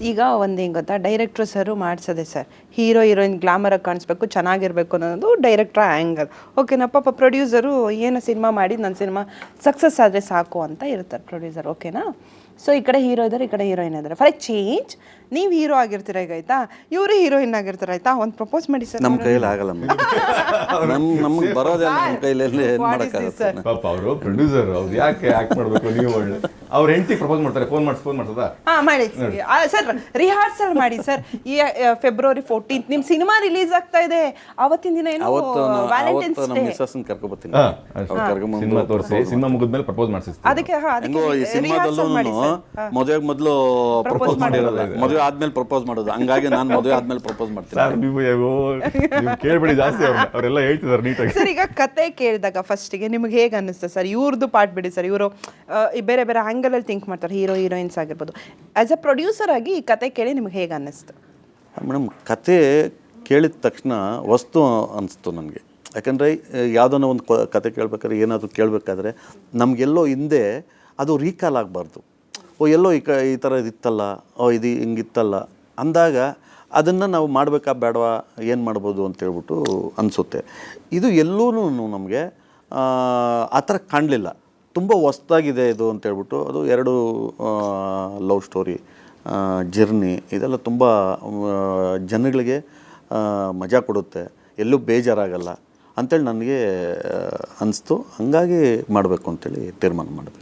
ಈಗ ಒಂದೇನು ಗೊತ್ತಾ, ಡೈರೆಕ್ಟ್ರು ಸರು ಮಾಡಿಸೋದೆ ಸರ್, ಹೀರೋ ಹೀರೋಯಿನ್ ಗ್ಲಾಮರಾಗಿ ಕಾಣಿಸ್ಬೇಕು, ಚೆನ್ನಾಗಿರ್ಬೇಕು ಅನ್ನೋದು ಡೈರೆಕ್ಟ್ರ ಆ್ಯಂಗಲ್. ಓಕೆನಾ, ಪಾಪ ಪ್ರೊಡ್ಯೂಸರು ಏನು ಸಿನಿಮಾ ಮಾಡಿ ನನ್ನ ಸಿನಿಮಾ ಸಕ್ಸಸ್ ಆದರೆ ಸಾಕು ಅಂತ ಇರ್ತಾರೆ ಪ್ರೊಡ್ಯೂಸರ್. ಓಕೆನಾ. ಸೊ ಈ ಕಡೆ ಹೀರೋ ಇದ್ದಾರೆ, ಈ ಕಡೆ ಹೀರೋಯಿನ್ ಇದ್ದಾರೆ. ಫಾರ್ ಎ ಚೇಂಜ್ ನೀವು ಹೀರೋ ಆಗಿರ್ತೀರ ಈಗ, ಆಯ್ತಾ, ಇವರು ಹೀರೋಯಿನ್ ಆಗಿರ್ತಾರೆ, ಆಯ್ತಾ. ಒಂದು ಪ್ರಪೋಸ್ ಮಾಡಿ ಸರ್. ನಮ್ಮ ಕೈಯಲ್ಲಿ ಆಗಲ್ಲ, ನಮ್ಗೆ ಬರೋದೆಲ್ಲ ನಮ್ಮ ಕೈಯಲ್ಲಿ ಏನು ಮಾಡೋಕ್ಕಾಗುತ್ತೆ. ಪಾಪ ಅವರು ಪ್ರೊಡ್ಯೂಸರ್, ಅವ್ರು ಯಾಕೆ ಆಕ್ಟ್ ಮಾಡಬೇಕು? ನೀವು ಒಳ್ಳೆ ಅವ್ರ ಹೆಂಡತಿ ಪ್ರಪೋಸ್ ಮಾಡ್ತಾರೆ, ಫೋನ್ ಮಾಡ್ಸೋದಾ? ಮಾಡಿ ಸರ್, ರಿಹರ್ಸಲ್ ಮಾಡಿ ಸರ್. ಈ ಫೆಬ್ರವರಿ 14 ನಿಮ್ಮ ಸಿನಿಮಾ ರಿಲೀಸ್ ಆಗ್ತಾ ಇದೆ, ಅವತ್ತಿನ ದಿನ ಏನು ವ್ಯಾಲೆಂಟೈನ್ಸ್ ಡೇ. ನಮ್ಮ ಮಿಸ್ಸಸ್ನ ಕರ್ಕೊಬರ್ತೀನಿ, ಸಿನಿಮಾ ತೋರಿಸಿ, ಸಿನಿಮಾ ಮುಗಿದ್ಮೇಲೆ ಪ್ರಪೋಸ್ ಮಾಡಿಸ್ತೀನಿ. ಅದಕ್ಕೆ ಈ ಸಿನಿಮಾದಲ್ಲೂ ಮದುವೆಗೆ ಮೊದಲು ಪ್ರಪೋಸ್ ಮಾಡಿರಲ್ಲ, ಮದುವೆ ಆದ್ಮೇಲೆ ಪ್ರಪೋಸ್ ಮಾಡೋದು. ಹಂಗಾಗಿ ನಾನು ಮದುವೆ ಆದ್ಮೇಲೆ ಪ್ರಪೋಸ್ ಮಾಡ್ತೀನಿ. ನೀವು ಕೇಳ್ಬೇಡಿ ಜಾಸ್ತಿ, ಅವರೆಲ್ಲ ಹೇಳ್ತಿದ್ದಾರೆ ನೀಟಾಗಿ. ಸರ್ ಈಗ ಕತೆ ಕೇಳಿದಾಗ ಫಸ್ಟಿಗೆ ನಿಮ್ಗೆ ಹೇಗೆ ಅನ್ನಿಸ್ತು ಸರ್? ಇವ್ರದ್ದು ಪಾರ್ಟ್ ಬಿಡಿ ಸರ್, ಇವರು ಬೇರೆ ಬೇರೆ ಆ್ಯಂಗಲಲ್ಲಿ ಥಿಂಕ್ ಮಾಡ್ತಾರೆ, ಹೀರೋ ಹೀರೋಯಿನ್ಸ್ ಆಗಿರ್ಬೋದು. ಆ್ಯಸ್ ಅ ಪ್ರೊಡ್ಯೂಸರ್ ಆಗಿ ಈ ಕತೆ ಕೇಳಿ ನಿಮ್ಗೆ ಹೇಗೆ ಅನ್ನಿಸ್ತು? ಮೇಡಮ್, ಕತೆ ಕೇಳಿದ ತಕ್ಷಣ ವಸ್ತು ಅನಿಸ್ತು ನನಗೆ. ಯಾಕಂದರೆ ಯಾವುದನ್ನ ಒಂದು ಕತೆ ಕೇಳಬೇಕಾದ್ರೆ, ಏನಾದರೂ ಕೇಳಬೇಕಾದ್ರೆ ನಮಗೆಲ್ಲೋ ಹಿಂದೆ ಅದು ರೀಕಾಲ್ ಆಗಬಾರ್ದು. ಎಲ್ಲೋ ಈ ಥರ ಇತ್ತಲ್ಲ, ಇದು ಹಿಂಗಿತ್ತಲ್ಲ ಅಂದಾಗ ಅದನ್ನು ನಾವು ಮಾಡಬೇಕಾ ಬೇಡವಾ, ಏನು ಮಾಡ್ಬೋದು ಅಂತೇಳ್ಬಿಟ್ಟು ಅನಿಸುತ್ತೆ. ಇದು ಎಲ್ಲೂ ನಮಗೆ ಆ ಥರ ಕಾಣಲಿಲ್ಲ. ತುಂಬ ಹೊಸ್ದಾಗಿದೆ ಇದು ಅಂತೇಳ್ಬಿಟ್ಟು. ಅದು 2 ಲವ್ ಸ್ಟೋರಿ, ಜರ್ನಿ, ಇದೆಲ್ಲ ತುಂಬ ಜನಗಳಿಗೆ ಮಜಾ ಕೊಡುತ್ತೆ, ಎಲ್ಲೂ ಬೇಜಾರಾಗಲ್ಲ ಅಂಥೇಳಿ ನನಗೆ ಅನಿಸ್ತು. ಹಂಗಾಗಿ ಮಾಡಬೇಕು ಅಂತೇಳಿ ತೀರ್ಮಾನ ಮಾಡಿದೆ.